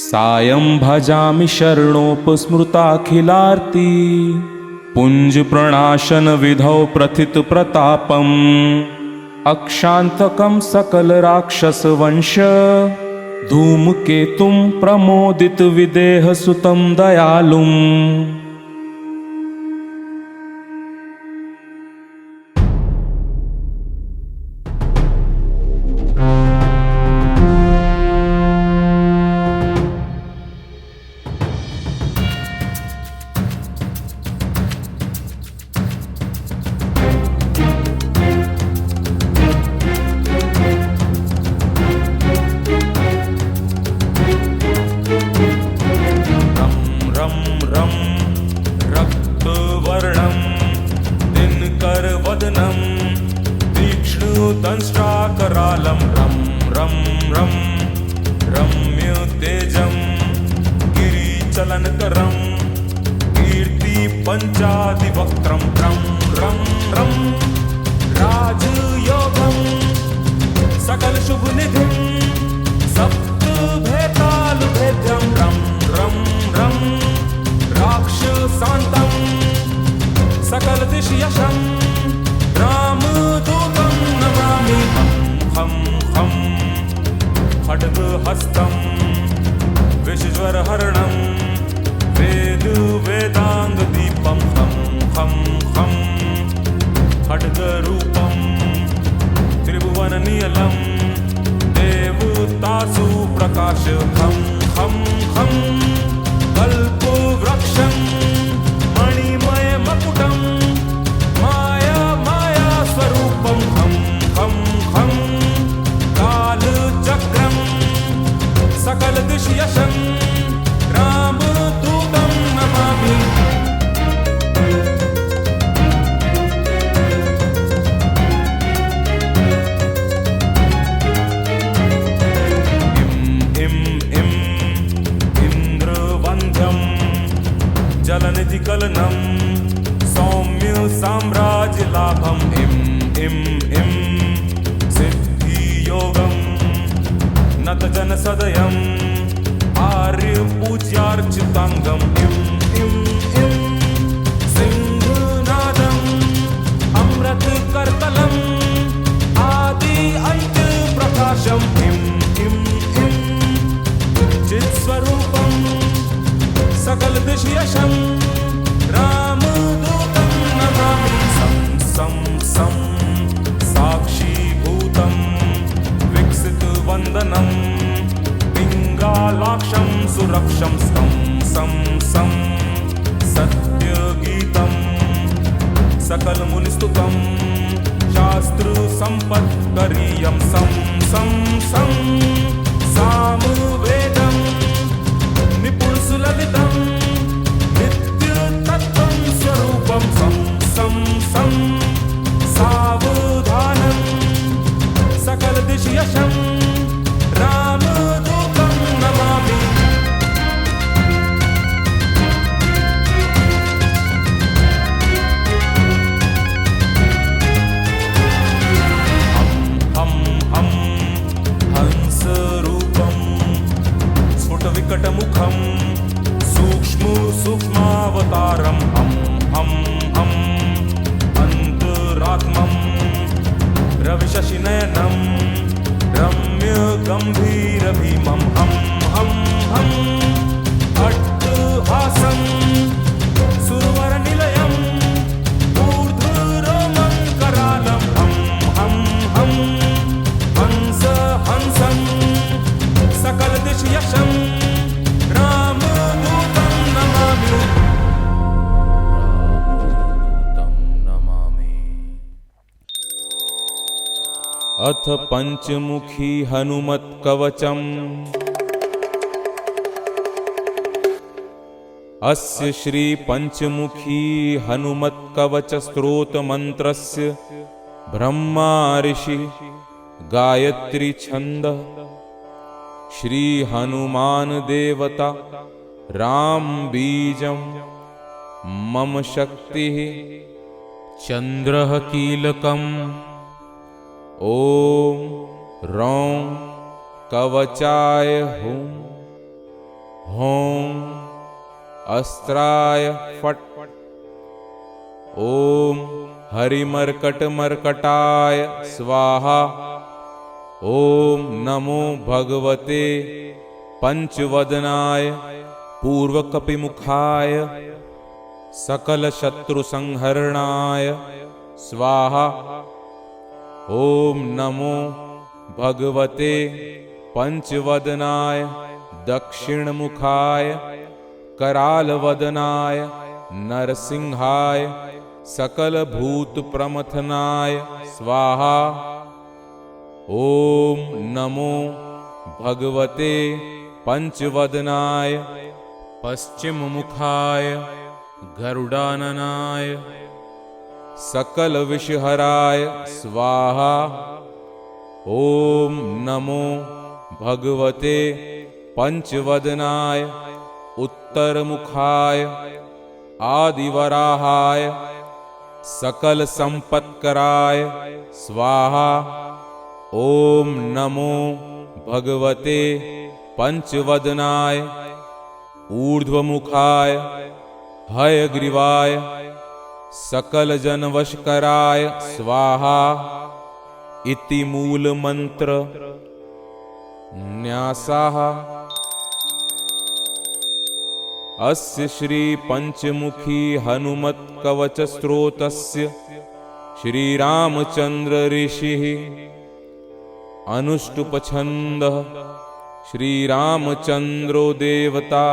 सायं भजामि शरणोपस्मृताखिलार्ति पुञ्जप्रणाशनविधौ प्रथितप्रतापम् अक्षान्तकं सकलराक्षसवंश धूमकेतुं प्रमोदितविदेहसुतं दयालुम् दंष्ट्राकरालं रं रं रं रम्यतेजं गिरिचलनकरं कीर्तिपञ्चादिवक्त्रं रं रं रं राजयोगं सकलशुभनिधिं सप्तभेतालभेद्यं रं रं रं राक्षसान्तं सकलदिशयशं रामदूतं नमामि हं हं खड्गहस्तं विषज्वरहरणं वेदाङ्गदीपं हं हं हं खड्गरूपं त्रिभुवननियलं देवतासु प्रकाश हं हं हं कल्पवृक्षं मणिमयमकुटं स्वरूपं हं हं हं कालचक्रं सकलदिशयशं रामदूतं नमामि इं इं इं इन्द्रवन्द्यं जलनिधि कलनम सौम्य साम्राज्य लाभम इम इम इम सिद्धि योगम नत जन सदयम आर्य पूज्यार्चितांगम इम इम इम सिंहनादम अमृत करतलम आदि अंत प्रकाशम इम इम इम चित् स्वरूपम सकल दिश्यशम रामदूतं नमामि सं सं सं साक्षीभूतं विकसित वंदनम पिंगालाक्षं सुरक्षं स्तं सं सं सत्यगीतं सकल मुनिस्तुतं शास्त्र संपत्करीयं सं सं सं सामवेदं निपुण सुललितं नित्य तत्त्वं स्वरूपं सं सं सं सावधानं सकल दिश्यशं रामदूतं नमामि हम हम हंसरूपं स्फुटविकटमुखं सूक्ष्म सूक्ष्मावतारं हम अंतरात्मं रविशशिनयनं रम्य गंभीरभीमं हम अट्टहासं सुरवरनिलयं ऊर्ध्वरोमं करालं हम हंसं सकल दिश्यशं रामदूतं नमामि अथ पंचमुखी हनुमत कवचम अस्य श्री पंचमुखी हनुमत कवच स्तोत्र मंत्रस्य ब्रह्मा ऋषि गायत्री छंद श्री हनुमान देवता राम बीजम मम शक्ति चंद्रः कीलकम् ओम रौं कवचाय हुं हों अस्त्राय फट ओम हरिमर्कटमर्कटाय स्वाहा ओम नमो भगवते पंचवदनाय पूर्वकपिमुखाय सकल शत्रु संहरणाय स्वाहा ओम नमो भगवते पंचवदनाय दक्षिणमुखाय करालवदनाय नरसिंहाय सकल भूत प्रमथनाय स्वाहा ओम नमो भगवते पंचवदनाय पश्चिममुखाय गरुडाननाय सकल विषहराय स्वाहा ओम नमो भगवते पंचवदनाय उत्तरमुखाय आदिवराहाय सकल संपत्कराय स्वाहा ओम नमो भगवते पंचवदनाय ऊर्ध्वमुखाय हयग्रीवाय सकल जनवशकराय स्वाहा इति मूल मंत्र न्यासाः अस्य श्री पंचमुखी हनुमत कवच स्तोत्रस्य श्री रामचंद्र ऋषिः अनुष्टुप छन्दः श्री रामचंद्रो देवता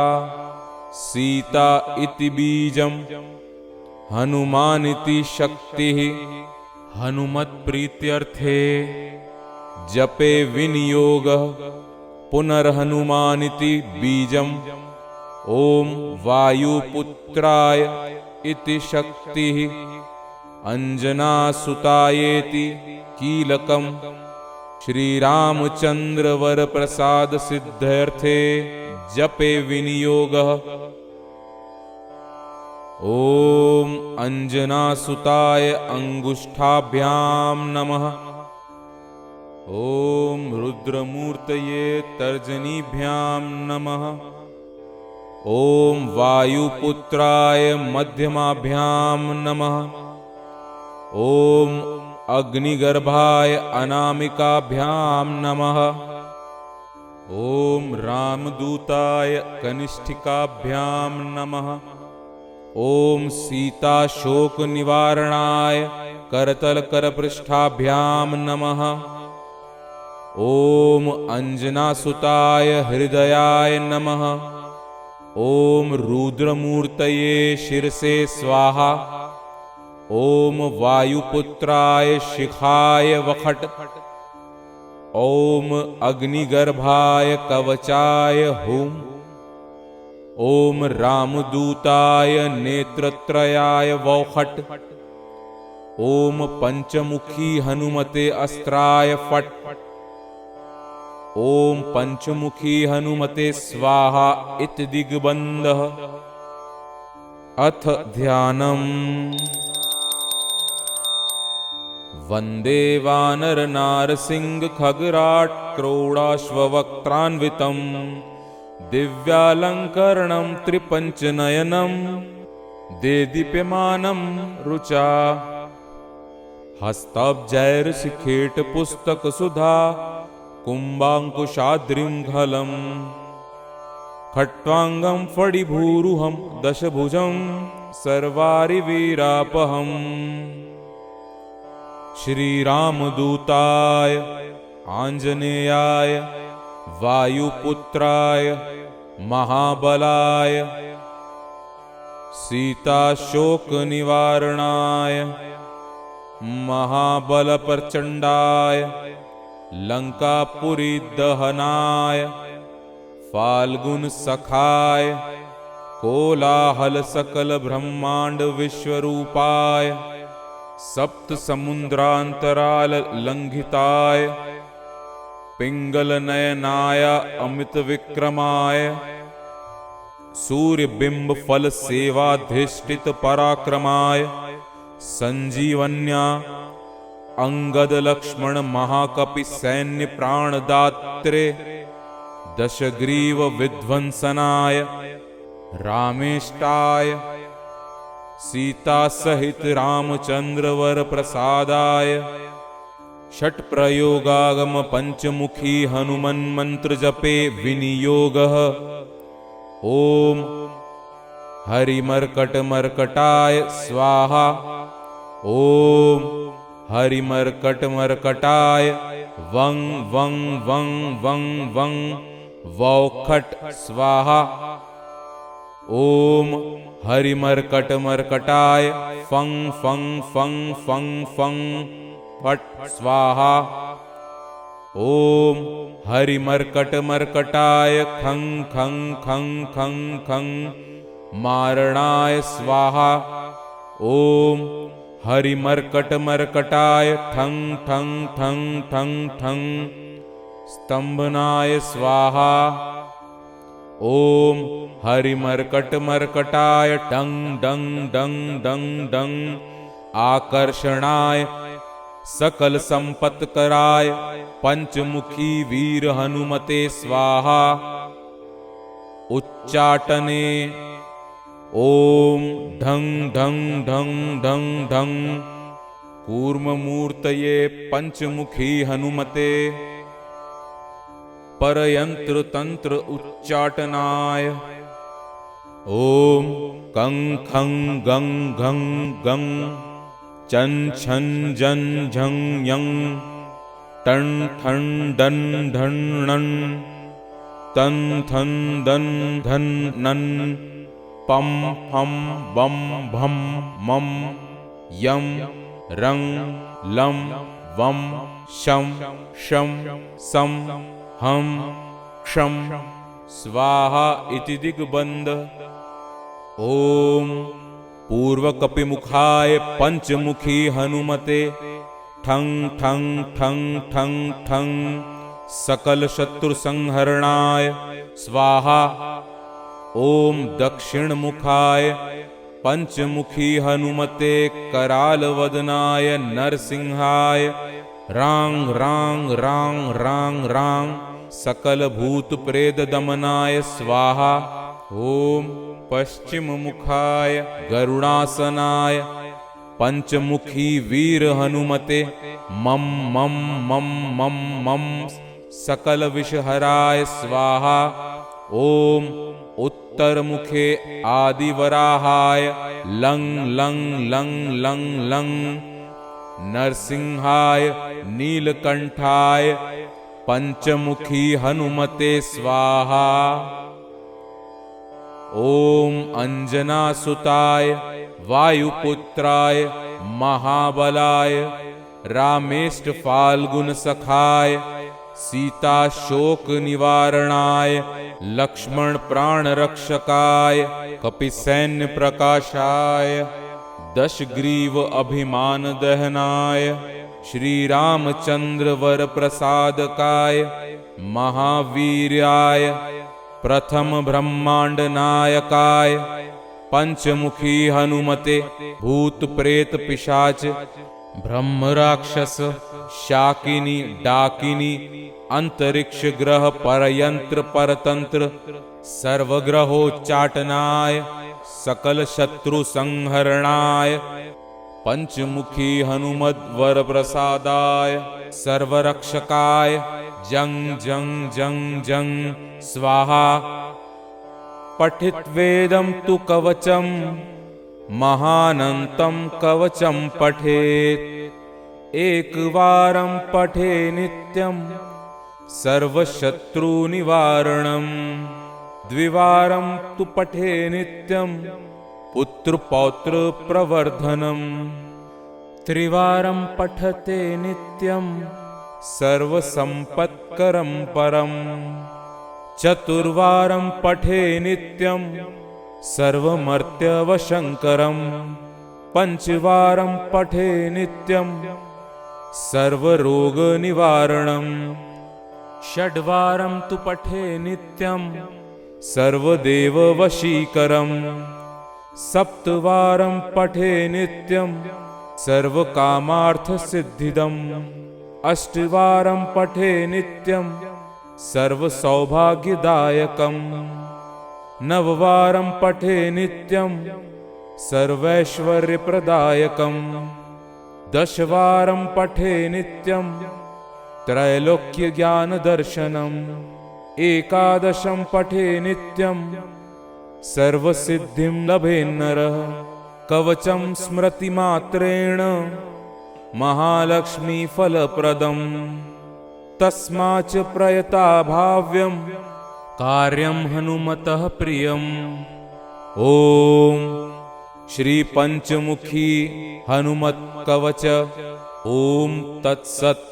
सीता इति बीजम् हनुमानिति शक्तिः हनुमत प्रीत्यर्थे जपे विनियोगः पुनर्हनुमानिति बीजम् ओम वायुपुत्राय इति शक्तिः अंजनासुतायेति कीलकम् श्री रामचंद्र वर प्रसाद सिद्धर्थे जपे विनियोगः ॐ अंजनासुताय अंगुष्ठाभ्यां नमः। ॐ रुद्रमूर्तये तर्जनीभ्यां नमः। ॐ वायुपुत्राय मध्यमाभ्यां नमः। ॐ अग्निगर्भाय अनामिकाभ्यां नमः। ॐ रामदूताय कनिष्ठिकाभ्यां नमः। ॐ सीताशोकनिवारणाय करतलकरपृष्ठाभ्यां नमः। ॐ अंजनासुताय हृदयाय नमः। ॐ रुद्रमूर्तये शिरसे स्वाहा। ॐ वायुपुत्राय शिखाय वखट। ॐ अग्निगर्भाय कवचाय हुम। ॐ रामदूताय नेत्रत्रयाय वौखट। ॐ पंचमुखी हनुमते अस्त्राय फट। ॐ पंचमुखी हनुमते स्वाहा इति दिग्बन्धः। अथ ध्यानम्। वन्दे वानरनारसिंह खगराट् क्रोडाश्ववक्त्रान्वितम् दिव्यालङ्करणं त्रिपञ्चनयनं देदीप्यमानं रुचा। हस्ताब्जैर्शिखेटपुस्तकसुधा कुम्भाङ्कुशाद्रिङ्घलम् खट्वाङ्गं फणिभूरुहं दशभुजं सर्वारिवीरापहम्। श्रीरामदूताय आञ्जनेयाय वायुपुत्राय महाबलाय सीताशोकनिवारणाय महाबलप्रचण्डाय लङ्कापुरीदहनाय फाल्गुनसखाय कोलाहलसकलब्रह्माण्डविश्वरूपाय सप्तसमुद्रान्तराललङ्घिताय पिङ्गलनयनाय अमितविक्रमाय सूर्यबिम्बफलसेवाधिष्ठितपराक्रमाय सञ्जीवन्या अङ्गदलक्ष्मणमहाकपिसैन्यप्राणदात्रे दशग्रीवविध्वंसनाय रामेष्टाय सीतासहित रामचन्द्रवरप्रसादाय षट्प्रयोगागम पंचमुखी हनुमन्मन्त्र जपे विनियोगः। ॐ हरिमर्कटमर्कटाय स्वाहा। ॐ हरिमर्कटमर्कटाय वं वं वं वं वं वौखट स्वाहा। ॐ हरिमर्कटमर्कटाय फं फं फं फं फं फट स्वाहा। ॐ हरिमर्कटमर्कटाय खं खं खं खं खं मारणाय स्वाहा। ॐ हरिमर्कटमर्कटाय ठं ठं ठं ठं ठं स्तंभनाय स्वाहा। ॐ हरिमर्कटमर्कटाय डं डं डं डं डं आकर्षणाय सकल संपत्कराय पंचमुखी वीर हनुमते स्वाहा। उच्चाटने ॐ ढं ढं ढं ढं ढं कूर्ममूर्तये पंचमुखी हनुमते परयंत्र तंत्र उच्चाटनाय ॐ कं खं गं घं गं चं छं जं झं यं टं ठं डं ढं णं तं थं दं धं नं पं फं बं भं मं यं रं लं वं शं शं सं हं क्षं स्वाहा इति दिग्बन्ध। ॐ पूर्वकपिमुखाय पंचमुखी हनुमते ठं ठं ठं ठं ठं सकल शत्रु संहरणाय स्वाहा। ॐ दक्षिणमुखाय पंचमुखी हनुमते करालवदनाय नरसिंहाय रांग रांग रांग रांग रांग सकल भूत प्रेत दमनाय स्वाहा। ओम पश्चिम मुखाय गरुड़ासनाय पंचमुखी वीर हनुमते मम मम मम मम मम सकल विषहराय स्वाहा। ओम उत्तर मुखे आदिवराहाय लंग लंग लंग लंग लंग नरसिंहाय नीलकंठाय पंचमुखी हनुमते स्वाहा। ओम अंजनासुताय वायुपुत्राय महाबलाय रामेष्ट फाल्गुन सखाय सीता शोक निवारणाय लक्ष्मण प्राण रक्षकाय कपिसैन्य प्रकाशाय दशग्रीव अभिमान दहनाय श्री रामचंद्र वर प्रसादकाय महावीर्याय प्रथम ब्रह्मांड नायकाय पंचमुखी हनुमते भूत प्रेत पिशाच ब्रह्म राक्षस शाकिनी डाकिनी अंतरिक्ष ग्रह परयंत्र परतंत्र सर्वग्रहोच्चाटनाय सकल शत्रु संहरणाय पंचमुखी हनुमद वर प्रसादाय सर्वरक्षकाय जंग जंग जंग जंग स्वाहा। पठित वेदम तु कवचम महानंतम कवचम पठेत एकवारं पठे नित्यं सर्वशत्रु निवारणं द्विवारं तु पठे नित्यं पुत्र पौत्र प्रवर्धनम् त्रिवारं पठते नित्यं सर्वसंपत्करं परम् चतुर्वारं पठे नित्यं सर्वमर्त्यवशंकरं पंचवारं पठे नित्यं सर्वरोगनिवारणं षड्वारं तु पठे नित्यं सर्वदेववशीकरं सप्तवारं पठे नित्यं सर्वकामार्थसिद्धिदम् अष्टवारं पठे नित्यं सर्वसौभाग्यदायकम् नववारं पठे नित्यं सर्वैश्वर्यप्रदायकम् दशवारं पठे नित्यं त्रैलोक्यज्ञानदर्शनम् एकादशं पठे नित्यं सर्वसिद्धिं लभेन्नरः कवचं स्मृतिमात्रेण महालक्ष्मी फलप्रदम् तस्माच्च प्रयता भाव्यं कार्यं हनुमतः प्रियम्। ओम श्री पंचमुखी हनुमत कवच ओम तत्सत्।